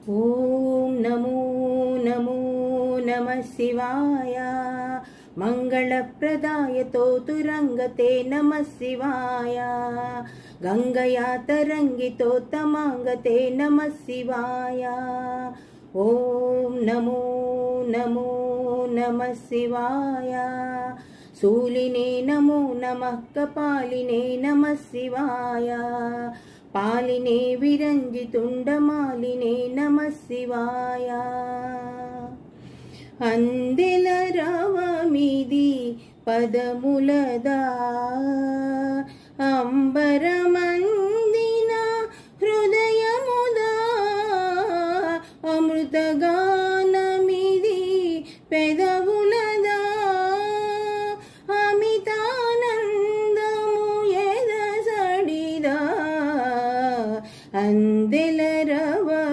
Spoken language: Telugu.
ఓం నమో నమో నమః శివాయ. మంగళప్రదాయ తోతురంగతే నమః శివాయ. గంగయా తరంగితో తమాంగతే నమః శివాయ. ఓం నమో నమో నమః శివాయ. శూలినే నమో నమః కపాలినే నమః శివాయ. పాలినే విరంజితుండమాలినే నమః శివాయ. అందెల రావమిది పదములదా అంబరమందున